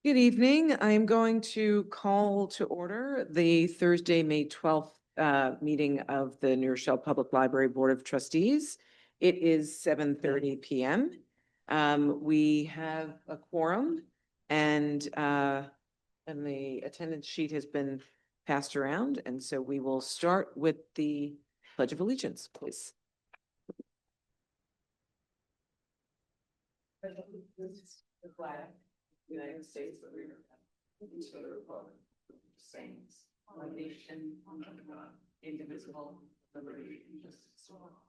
Good evening. I am going to call to order the Thursday, May 12th meeting of the New Rochelle Public Library Board of Trustees. It is 7:30 p.m. We have a quorum and the attendance sheet has been passed around. And so we will start with the Pledge of Allegiance, please. The flag. United States of America, and to the republic, saints, one nation, under God, indivisible, liberty and justice for all.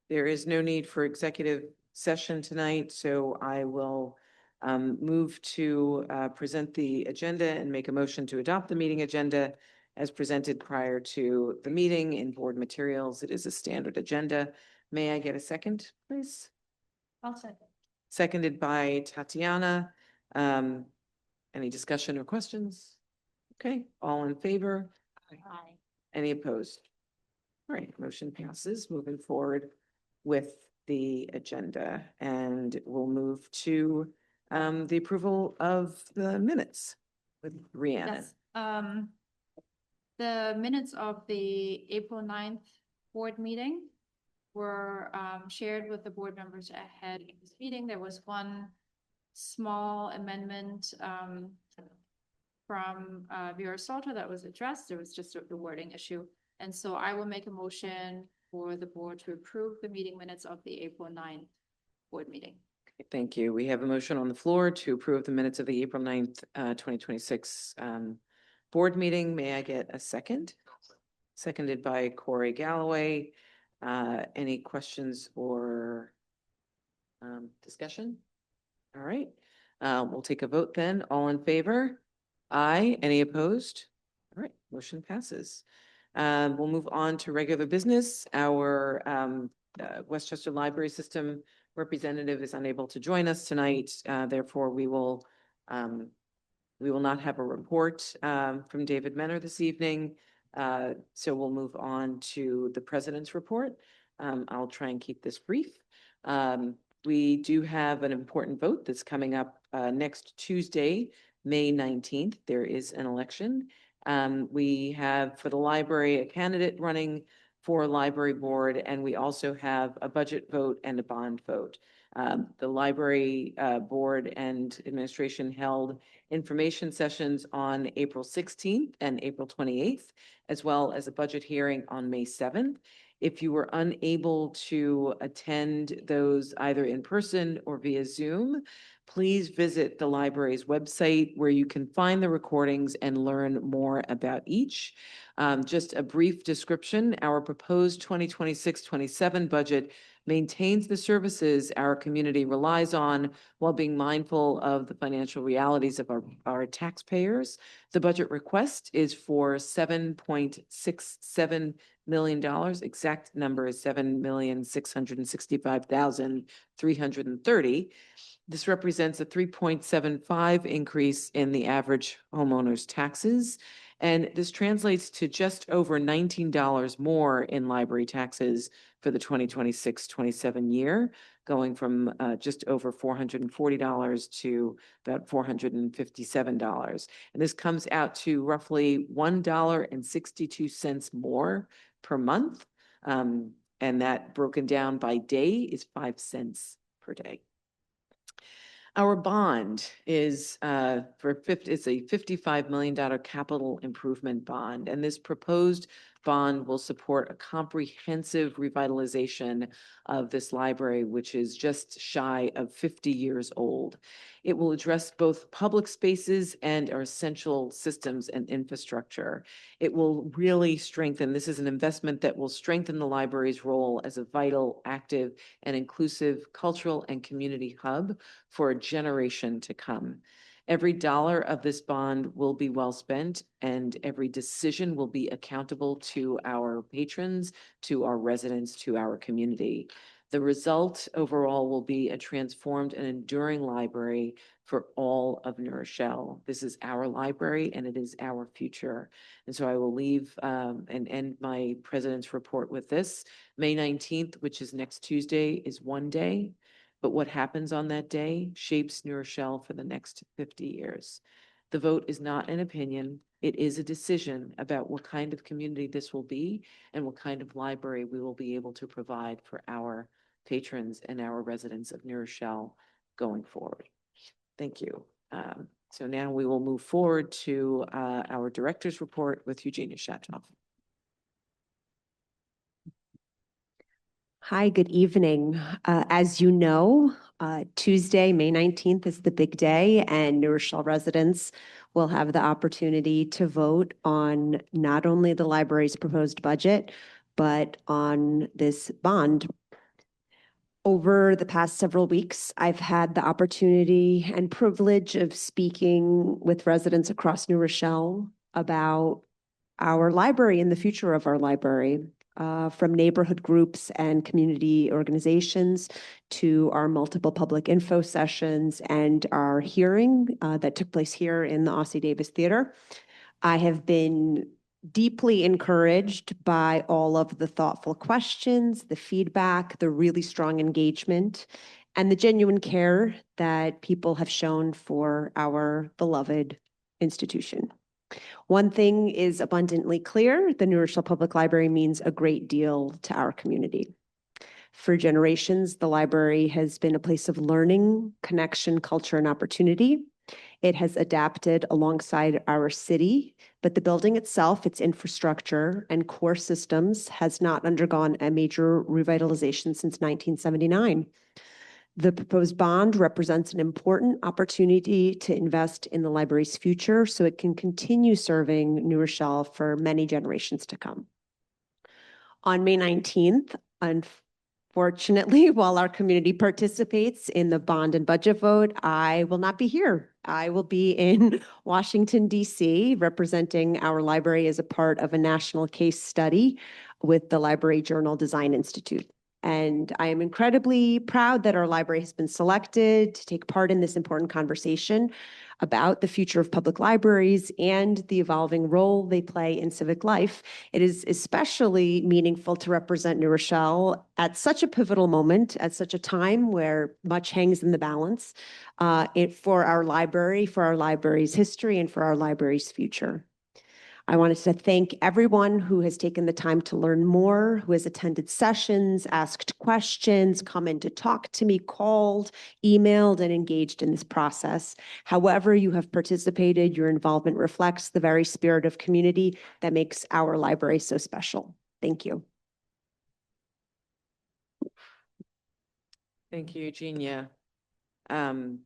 There is no need for executive session tonight, so I will move to present the agenda and make a motion to adopt the meeting agenda as presented prior to the meeting in board materials. It is a standard agenda. May I get a second, please? I'll second. Seconded by Tatiana. Any discussion or questions? Okay, all in favor? Aye. Any opposed? All right, motion passes. Moving forward with the agenda, and we'll move to the approval of the minutes with Rhiannon. Yes, the minutes of the April 9th board meeting were shared with the board members ahead of this meeting. There was one small amendment from Vera Salter that was addressed. There was just a wording issue. And so I will make a motion for the board to approve the meeting minutes of the April 9th board meeting. Okay, thank you. We have a motion on the floor to approve the minutes of the April 9th, 2026 board meeting. May I get a second? Seconded by Corey Galloway. Any questions or discussion? All right, we'll take a vote then. All in favor? Aye. Any opposed? All right, motion passes. We'll move on to regular business. Our Westchester Library System representative is unable to join us tonight. Therefore, we will not have a report from David Menner this evening. So we'll move on to the president's report. I'll try and keep this brief. We do have an important vote that's coming up next Tuesday, May 19th. There is an election. We have for the library a candidate running for library board, and we also have a budget vote and a bond vote. The library board and administration held information sessions on April 16th and April 28th, as well as a budget hearing on May 7th. If you were unable to attend those either in person or via Zoom, please visit the library's website where you can find the recordings and learn more about each. Just a brief description, our proposed 2026-27 budget maintains the services our community relies on while being mindful of the financial realities of our taxpayers. The budget request is for $7.67 million. Exact number is $7,665,330. This represents a 3.75 increase in the average homeowner's taxes. And this translates to just over $19 more in library taxes for the 2026-27 year, going from just over $440 to about $457. And this comes out to roughly $1.62 more per month. And that broken down by day is 5 cents per day. Our bond is it's a $55 million capital improvement bond, and this proposed bond will support a comprehensive revitalization of this library, which is just shy of 50 years old. It will address both public spaces and our essential systems and infrastructure. It will really strengthen, this is an investment that will strengthen the library's role as a vital, active, and inclusive cultural and community hub for a generation to come. Every dollar of this bond will be well spent, and every decision will be accountable to our patrons, to our residents, to our community. The result overall will be a transformed and enduring library for all of New Rochelle. This is our library and it is our future. And so I will leave and end my president's report with this. May 19th, which is next Tuesday, is one day. but what happens on that day shapes New Rochelle for the next 50 years. The vote is not an opinion. It is a decision about what kind of community this will be and what kind of library we will be able to provide for our patrons and our residents of New Rochelle going forward. Thank you. So now we will move forward to our director's report with Eugenia Shatoff. Hi, good evening. As you know, Tuesday, May 19th is the big day, and New Rochelle residents will have the opportunity to vote on not only the library's proposed budget, but on this bond. Over the past several weeks, I've had the opportunity and privilege of speaking with residents across New Rochelle about our library and the future of our library. From neighborhood groups and community organizations to our multiple public info sessions and our hearing that took place here in the Ossie Davis Theater. I have been deeply encouraged by all of the thoughtful questions, the feedback, the really strong engagement, and the genuine care that people have shown for our beloved institution. One thing is abundantly clear: the New Rochelle Public Library means a great deal to our community. For generations, the library has been a place of learning, connection, culture, and opportunity. It has adapted alongside our city, but the building itself, its infrastructure, and core systems has not undergone a major revitalization since 1979. The proposed bond represents an important opportunity to invest in the library's future so it can continue serving New Rochelle for many generations to come. On May 19th, unfortunately, while our community participates in the bond and budget vote, I will not be here. I will be in Washington, D.C., representing our library as a part of a national case study with the Library Journal Design Institute. And I am incredibly proud that our library has been selected to take part in this important conversation about the future of public libraries and the evolving role they play in civic life. It is especially meaningful to represent New Rochelle at such a pivotal moment, at such a time where much hangs in the balance for our library, for our library's history, and for our library's future. I wanted to thank everyone who has taken the time to learn more, who has attended sessions, asked questions, come in to talk to me, called, emailed, and engaged in this process. However you have participated, your involvement reflects the very spirit of community that makes our library so special. Thank you. Thank you, Eugenia. And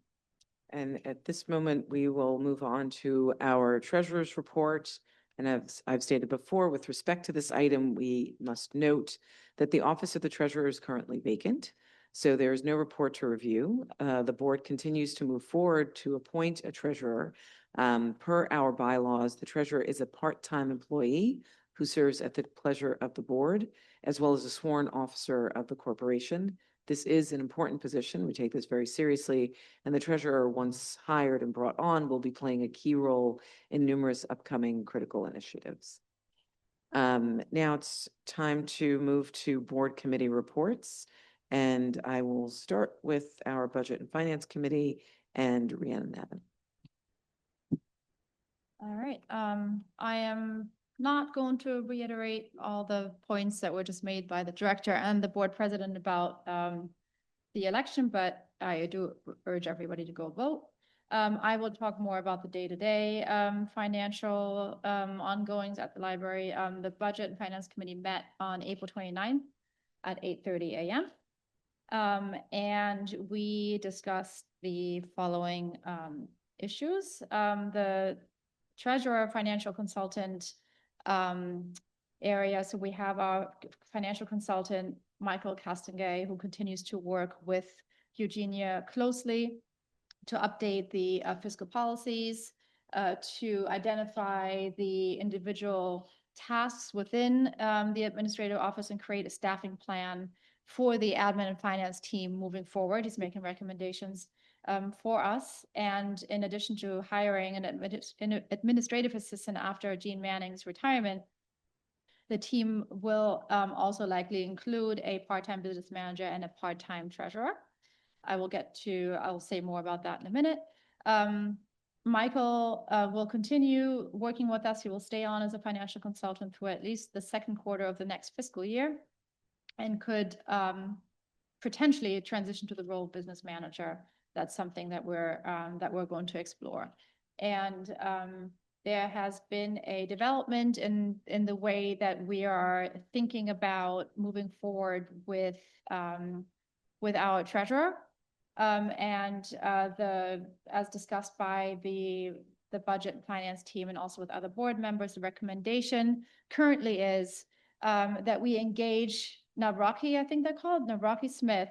at this moment, we will move on to our treasurer's report. And as I've stated before, with respect to this item, we must note that the office of the treasurer is currently vacant, so there is no report to review. The board continues to move forward to appoint a treasurer. Per our bylaws, the treasurer is a part-time employee who serves at the pleasure of the board, as well as a sworn officer of the corporation. This is an important position. We take this very seriously, and the treasurer, once hired and brought on, will be playing a key role in numerous upcoming critical initiatives. Now it's time to move to board committee reports, and I will start with our Budget and Finance Committee and Rhiannon Navin. All right. I am not going to reiterate all the points that were just made by the director and the board president about the election, but I do urge everybody to go vote. I will talk more about the day-to-day financial ongoings at the library. The Budget and Finance Committee met on April 29th at 8:30 a.m. And we discussed the following issues. The treasurer, financial consultant area. So we have our financial consultant, Michael Castengay, who continues to work with Eugenia closely to update the fiscal policies, to identify the individual tasks within the administrative office and create a staffing plan for the admin and finance team moving forward. He's making recommendations for us. And in addition to hiring an administrative assistant after Jean Manning's retirement, the team will also likely include a part-time business manager and a part-time treasurer. I'll say more about that in a minute. Michael will continue working with us. He will stay on as a financial consultant through at least the second quarter of the next fiscal year and could potentially transition to the role of business manager. That's something that we're going to explore. And there has been a development in the way that we are thinking about moving forward with our treasurer. As discussed by the budget and finance team and also with other board members, the recommendation currently is that we engage Navraki, I think they're called, Navraki Smith,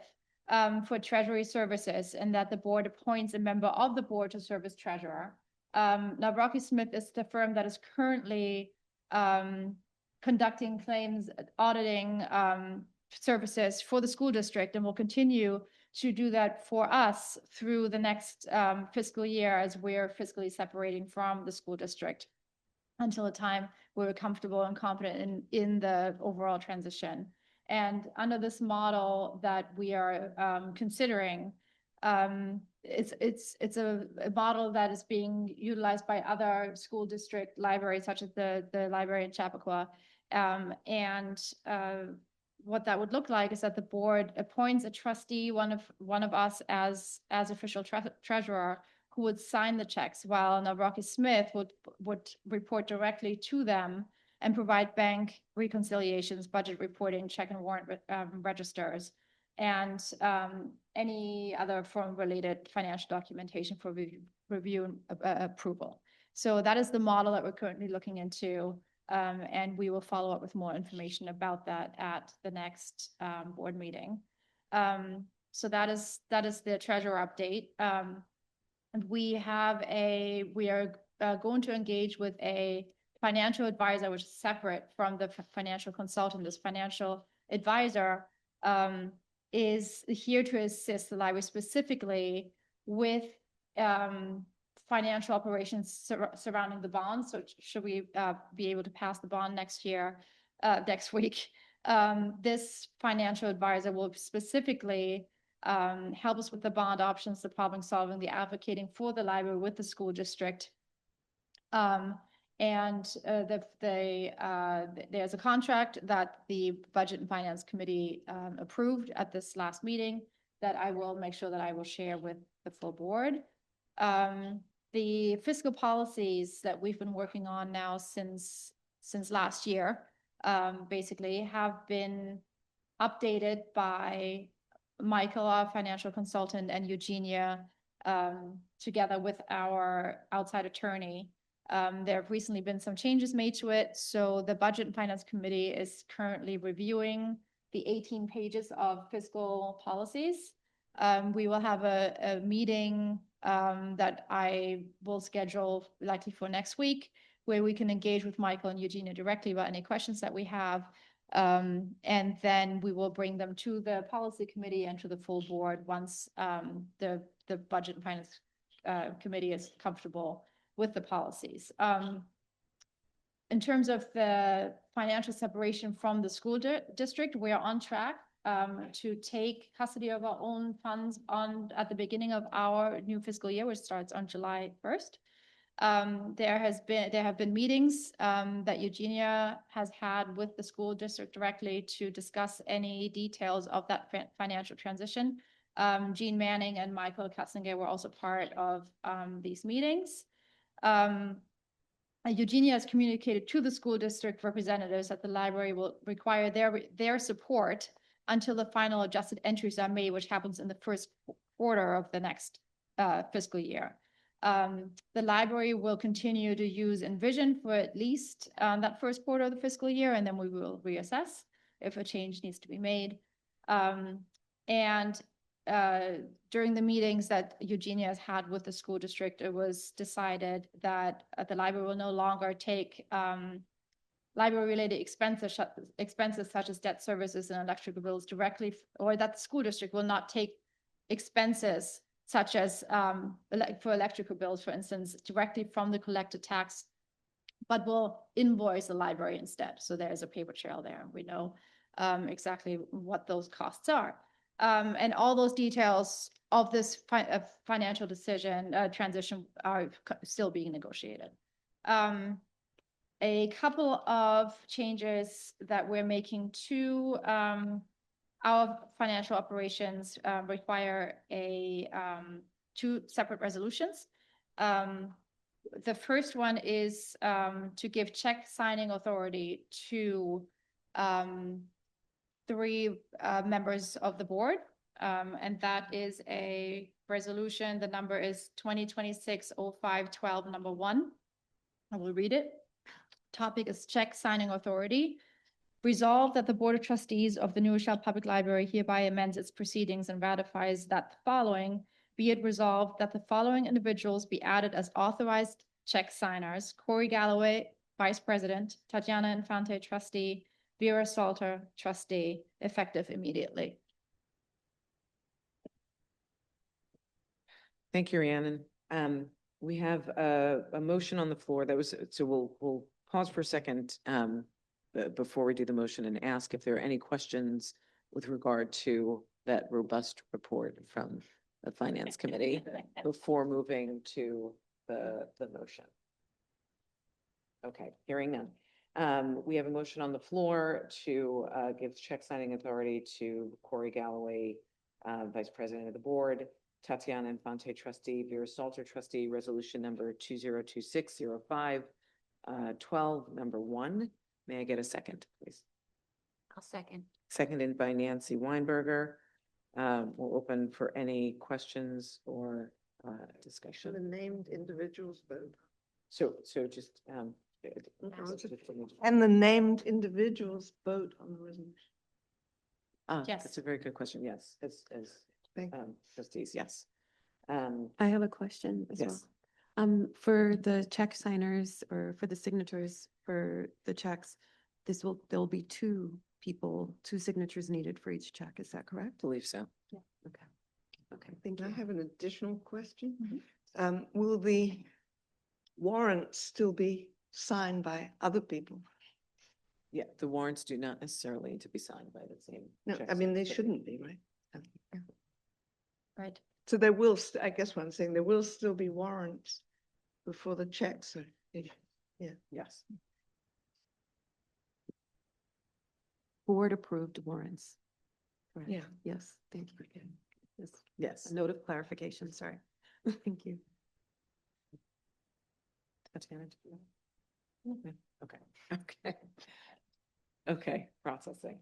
for treasury services, and that the board appoints a member of the board to serve as treasurer. Navraki Smith is the firm that is currently conducting claims auditing services for the school district and will continue to do that for us through the next fiscal year as we're fiscally separating from the school district until the time we're comfortable and confident in the overall transition. And under this model that we are considering, it's a model that is being utilized by other school district libraries, such as the library in Chappaqua. What that would look like is that the board appoints a trustee, one of us as official treasurer, who would sign the checks, while Navraki Smith would report directly to them and provide bank reconciliations, budget reporting, check and warrant registers, and any other firm-related financial documentation for review and approval. So that is the model that we're currently looking into, and we will follow up with more information about that at the next board meeting. So that is the treasurer update. And we are going to engage with a financial advisor, which is separate from the financial consultant. This financial advisor is here to assist the library specifically with financial operations surrounding the bond. So should we be able to pass the bond next week, this financial advisor will specifically help us with the bond options, the problem solving, the advocating for the library with the school district. There's a contract that the Budget and Finance Committee approved at this last meeting that I will make sure that I will share with the full board. The fiscal policies that we've been working on now since last year basically have been updated by Michael, our financial consultant, and Eugenia together with our outside attorney. There have recently been some changes made to it. So the Budget and Finance Committee is currently reviewing the 18 pages of fiscal policies. We will have a meeting that I will schedule likely for next week, where we can engage with Michael and Eugenia directly about any questions that we have. And then we will bring them to the policy committee and to the full board once the Budget and Finance Committee is comfortable with the policies. In terms of the financial separation from the school district, we are on track to take custody of our own funds at the beginning of our new fiscal year, which starts on July 1st. There have been meetings that Eugenia has had with the school district directly to discuss any details of that financial transition. Jean Manning and Michael Katzinger were also part of these meetings. Eugenia has communicated to the school district representatives that the library will require their support until the final adjusted entries are made, which happens in the first quarter of the next fiscal year. The library will continue to use Envision for at least that first quarter of the fiscal year, and then we will reassess if a change needs to be made. During the meetings that Eugenia has had with the school district, it was decided that the library will no longer take library-related expenses such as debt services and electrical bills directly, or that the school district will not take expenses such as for electrical bills, for instance, directly from the collected tax, but will invoice the library instead. So there's a paper trail there, and we know exactly what those costs are. And all those details of this financial decision, transition are still being negotiated. A couple of changes that we're making to, our financial operations, require two separate resolutions. The first one is, to give check signing authority to, three members of the board. And that is a resolution. The number is 2026-05-12, number 1. I will read it. Topic is check signing authority. Resolved that the Board of Trustees of the New Rochelle Public Library hereby amends its proceedings and ratifies that the following: be it resolved that the following individuals be added as authorized check signers: Corey Galloway, Vice President; Tatiana Infante, Trustee; Vera Salter, Trustee, effective immediately. Thank you, Rhiannon. We have a motion on the floor that was, so we'll pause for a second before we do the motion and ask if there are any questions with regard to that robust report from the Finance Committee before moving to the motion. Okay, hearing none. We have a motion on the floor to give check signing authority to Corey Galloway, Vice President of the Board; Tatiana Infante, Trustee; Vera Salter, Trustee. Resolution number 2026-05-12, number 1. May I get a second, please? I'll second. Seconded by Nancy Weinberger. We'll open for any questions or discussion. The named individuals vote. So just, And the named individuals vote on the resolution. Yes. That's a very good question. Yes, as Thank you. trustees, yes. I have a question as well. Yes. For the check signers or for the signatures for the checks, there'll be two people, two signatures needed for each check. Is that correct? Believe so. Okay, thank I you. have an additional question. Will the warrants still be signed by other people? Yeah, the warrants do not necessarily need to be signed by the same. No, check I mean, signer, they but shouldn't be, right? Right. So there will, I guess what I'm saying, there will still be warrants before the checks are issued. Yes. Board approved warrants. Correct. Yeah. Yes, thank you. Yes, Yes. a note of clarification, sorry. Thank you. Tatiana, do you know? Okay. Okay, processing.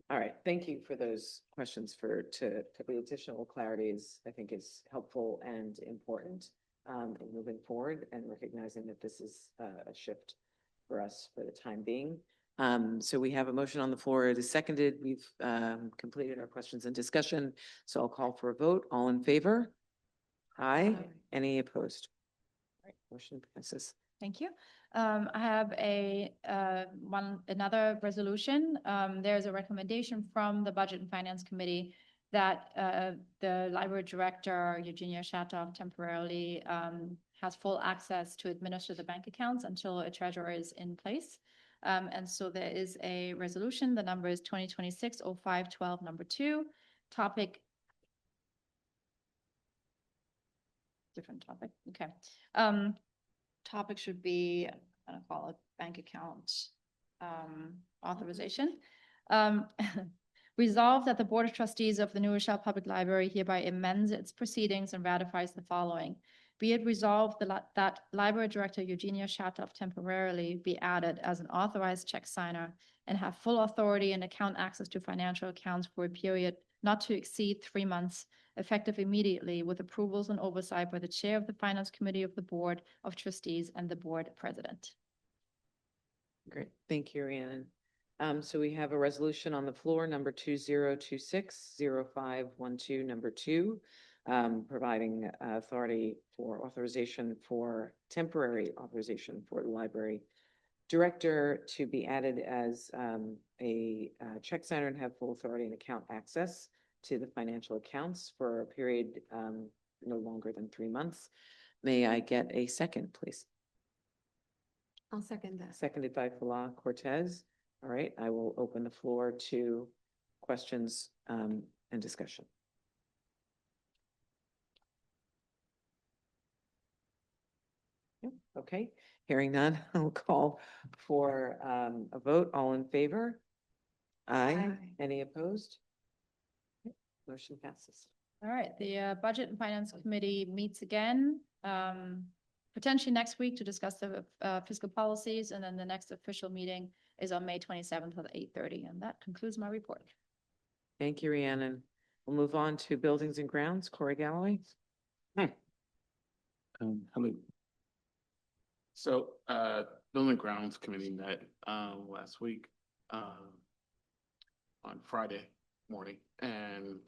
All right, thank you for those questions for the additional clarities, I think is helpful and important in moving forward and recognizing that this is a shift for us for the time being. So we have a motion on the floor. It is seconded. We've completed our questions and discussion. So I'll call for a vote. All in favor? Aye. Aye. Any opposed? All right, motion passes. Thank you. I have another resolution. There's a recommendation from the Budget and Finance Committee that the library director, Eugenia Shatov, temporarily has full access to administer the bank accounts until a treasurer is in place. And so there is a resolution. The number is 2026-05-12, number 2. Topic. Different topic. Okay. Topic should be, I'm gonna call it bank account authorization. Resolved that the Board of Trustees of the New Rochelle Public Library hereby amends its proceedings and ratifies the following. Be it resolved that Library Director Eugenia Shatov temporarily be added as an authorized check signer and have full authority and account access to financial accounts for a period not to exceed 3 months, effective immediately, with approvals and oversight by the Chair of the Finance Committee of the Board of Trustees and the Board President. Great, thank you, Rhiannon. So we have a resolution on the floor, number 2026-05-12, number 2, providing authority for authorization for temporary authorization for the library director to be added as a check signer and have full authority and account access to the financial accounts for a period no longer than 3 months. May I get a second, please? I'll second that. Seconded by Fala Cortez. All right, I will open the floor to questions and discussion? Yep, okay, hearing none, I'll call for a vote. All in favor? Aye. Aye. Any opposed? Okay, motion passes. All right, the Budget and Finance Committee meets again, potentially next week to discuss the fiscal policies, and then the next official meeting is on May 27th at 8:30, and that concludes my report. Thank you, Rhiannon. We'll move on to Buildings and Grounds. Corey Galloway. Hello. So, Building and Grounds Committee met, last week, on Friday morning, and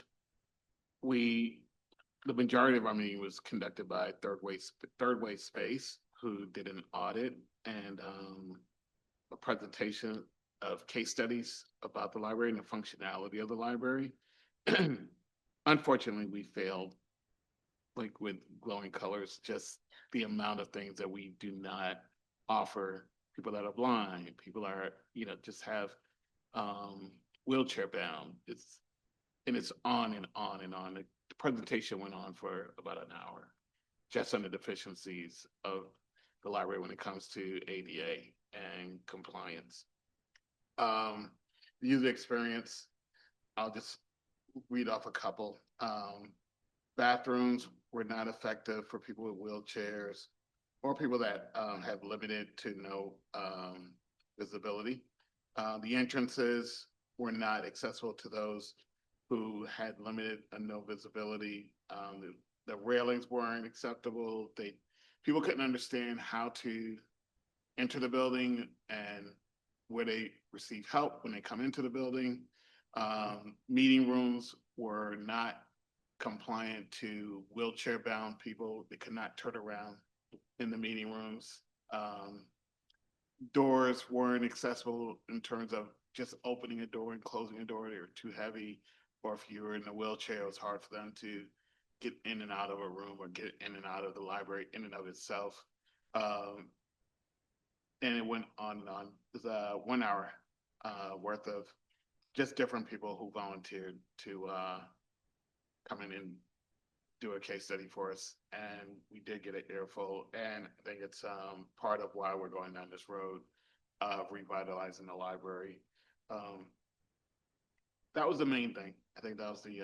the majority of our meeting was conducted by Third Way Space, who did an audit and, a presentation of case studies about the library and the functionality of the library. Unfortunately, we failed, like with glowing colors, just the amount of things that we do not offer people that are blind, people are, just have wheelchair bound. It's on and on and on. The presentation went on for about an hour, just on the deficiencies of the library when it comes to ADA and compliance. The user experience, I'll just read off a couple. Bathrooms were not effective for people with wheelchairs or people that have limited to no visibility. The entrances were not accessible to those who had limited and no visibility. The railings weren't acceptable. People couldn't understand how to enter the building and where they receive help when they come into the building. Meeting rooms were not compliant to wheelchair bound people. They could not turn around in the meeting rooms. Doors weren't accessible in terms of just opening a door and closing a door. They were too heavy, or if you were in a wheelchair, it was hard for them to get in and out of a room or get in and out of the library in and of itself. And it went on and on. It was a 1 hour worth of just different people who volunteered to come in and do a case study for us. And we did get an earful. And I think it's part of why we're going down this road of revitalizing the library. That was the main thing. I think that was the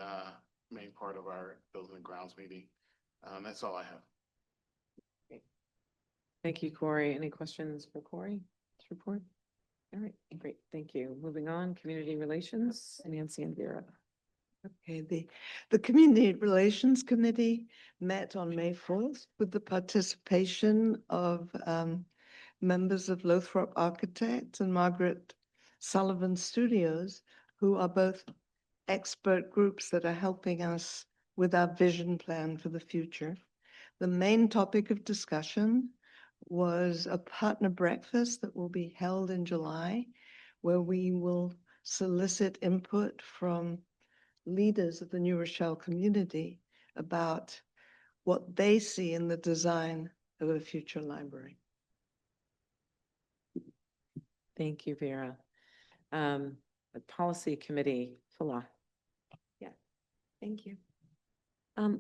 main part of our Building and Grounds meeting. That's all I have. Thank you, Corey. Any questions for Corey's report? All right, great. Thank you. Moving on, Community Relations, Nancy and Vera. Okay, the Community Relations Committee met on May 4th with the participation of members of Lothrop Architects and Margaret Sullivan Studios, who are both expert groups that are helping us with our vision plan for the future. The main topic of discussion was a partner breakfast that will be held in July, where we will solicit input from leaders of the New Rochelle community about what they see in the design of a future library. Thank you, Vera. The Policy Committee, Fala. Thank you.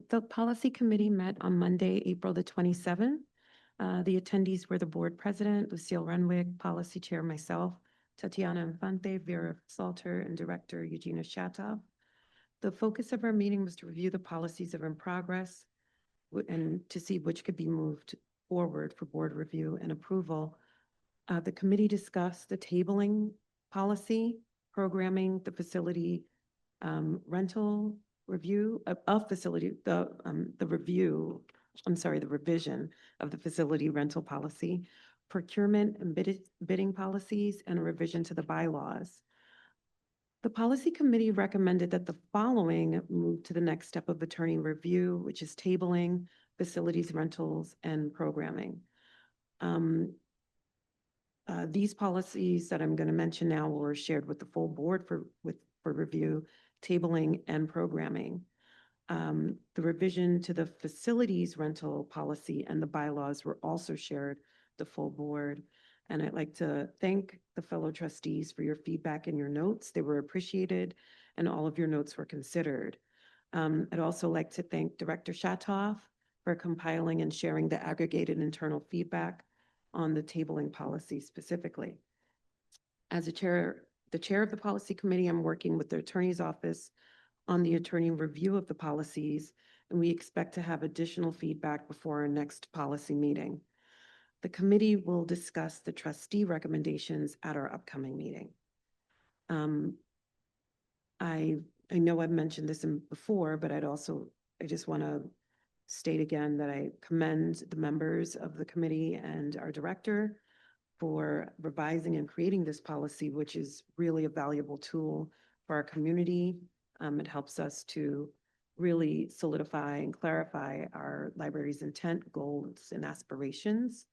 The Policy Committee met on Monday, April the 27th. The attendees were the Board President, Lucille Renwick, Policy Chair, myself, Tatiana Infante, Vera Salter, and Director Eugenia Shatov. The focus of our meeting was to review the policies that are in progress and to see which could be moved forward for board review and approval. The committee discussed the tabling policy, programming, the facility rental review of facility, the revision of the facility rental policy, procurement and bidding policies, and a revision to the bylaws. The policy committee recommended that the following move to the next step of attorney review, which is tabling, facilities rentals, and programming. These policies that I'm going to mention now were shared with the full board for review, tabling, and programming. The revision to the facilities rental policy and the bylaws were also shared the full board. And I'd like to thank the fellow trustees for your feedback and your notes. They were appreciated. and all of your notes were considered. I'd also like to thank Director Shattoff for compiling and sharing the aggregated internal feedback on the tabling policy specifically. As the chair of the policy committee, I'm working with the attorney's office on the attorney review of the policies, and we expect to have additional feedback before our next policy meeting. The committee will discuss the trustee recommendations at our upcoming meeting. I know I've mentioned this before, but I just want to state again that I commend the members of the committee and our director for revising and creating this policy, which is really a valuable tool for our community. It helps us to really solidify and clarify our library's intent, goals, and aspirations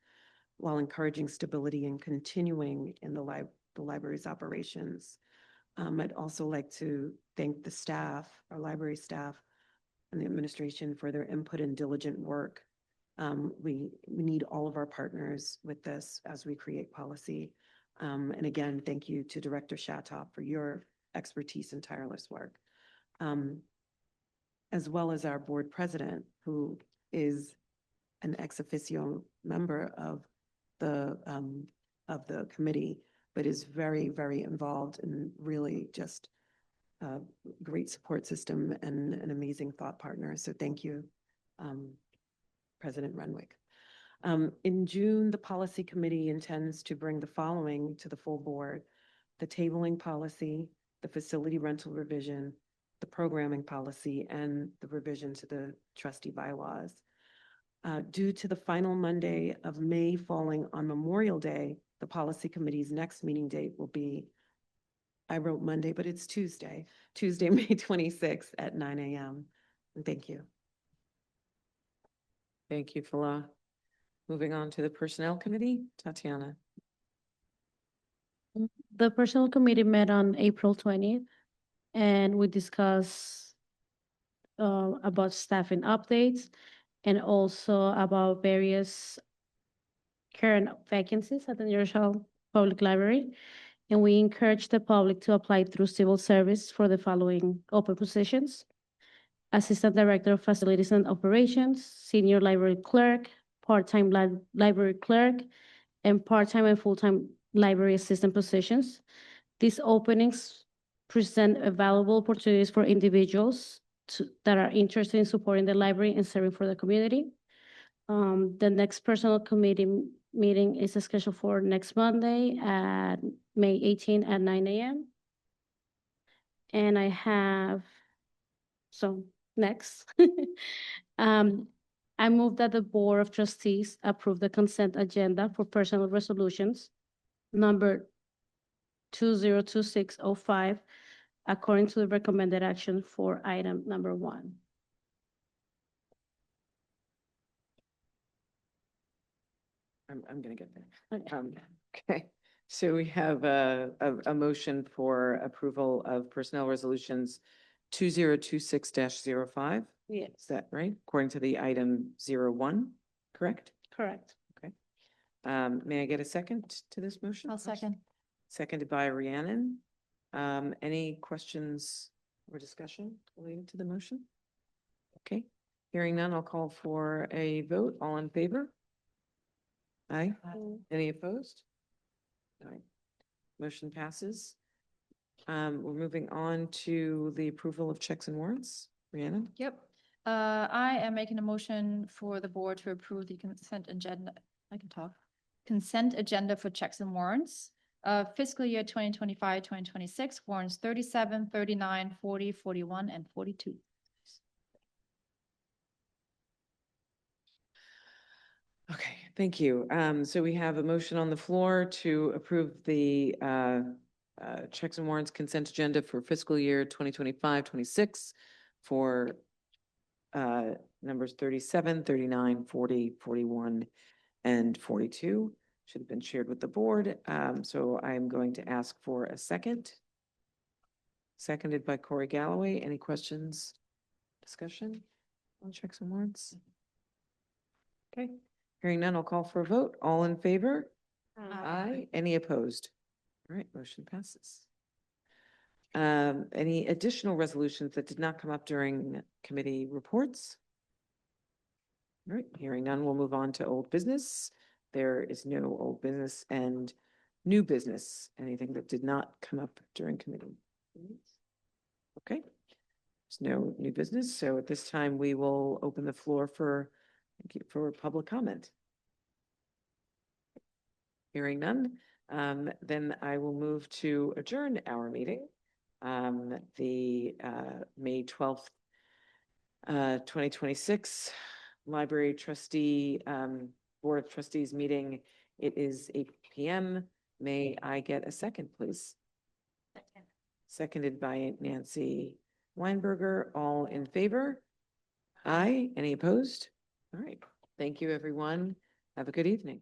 while encouraging stability and continuing in the library's operations. I'd also like to thank the staff, our library staff, and the administration for their input and diligent work. We need all of our partners with this as we create policy. And again, thank you to Director Shattoff for your expertise and tireless work, as well as our board president, who is an ex officio member of the committee, but is very, very involved and really just a great support system and an amazing thought partner. So thank you, President Renwick. In June, the policy committee intends to bring the following to the full board: the tabling policy, the facility rental revision, the programming policy, and the revision to the trustee bylaws. Due to the final Monday of May falling on Memorial Day, the policy committee's next meeting date will be, I wrote Monday, but it's Tuesday, May 26th at 9 a.m. And thank you. Thank you, Fala. Moving on to the Personnel Committee, Tatiana. The Personnel Committee met on April 20th, and we discussed about staffing updates and also about various current vacancies at the New Rochelle Public Library. And we encourage the public to apply through civil service for the following open positions: Assistant Director of Facilities and Operations, Senior Library Clerk, Part-time Library Clerk, and part-time and full-time library assistant positions. These openings present valuable opportunities for individuals that are interested in supporting the library and serving for the community. The next Personnel Committee meeting is scheduled for next Monday at May 18 at 9 a.m. And I have, next. I move that the Board of Trustees approve the consent agenda for personal resolutions number 202605 according to the recommended action for item number 1. I'm gonna get there. Okay. Okay, so we have a motion for approval of personnel resolutions 2026-05. Yes, Is that right? According to the item 01, correct? correct. May I get a second to this motion? I'll second. Seconded by Rhiannon. Any questions or discussion related to the motion? Okay, hearing none, I'll call for a vote. All in favor? Aye. Any opposed? All right. Motion passes. We're moving on to the approval of checks and warrants. Rhiannon? Yep. I am making a motion for the board to approve the consent agenda. Consent agenda for checks and warrants. Fiscal year 2025, 2026, warrants 37, 39, 40, 41, and 42. Okay, thank you. So we have a motion on the floor to approve the checks and warrants consent agenda for fiscal year 2025-26 for numbers 37, 39, 40, 41, and 42. Should have been shared with the board. So I'm going to ask for a second. Seconded by Corey Galloway. Any questions, discussion on checks and warrants? Okay, hearing none, I'll call for a vote. All in favor? Aye. Any opposed? All right, motion passes. Any additional resolutions that did not come up during committee reports? All right, hearing none, we'll move on to old business. There is no old business and new business, anything that did not come up during committee. Okay, there's no new business, so at this time, we will open the floor for public comment. Hearing none, then I will move to adjourn our meeting. The May 12th, 2026 Library Trustee, Board of Trustees meeting. It is 8 p.m. May I get a second, please? Seconded by Nancy Weinberger. All in favor? Aye. Any opposed? All right. Thank you, everyone. Have a good evening.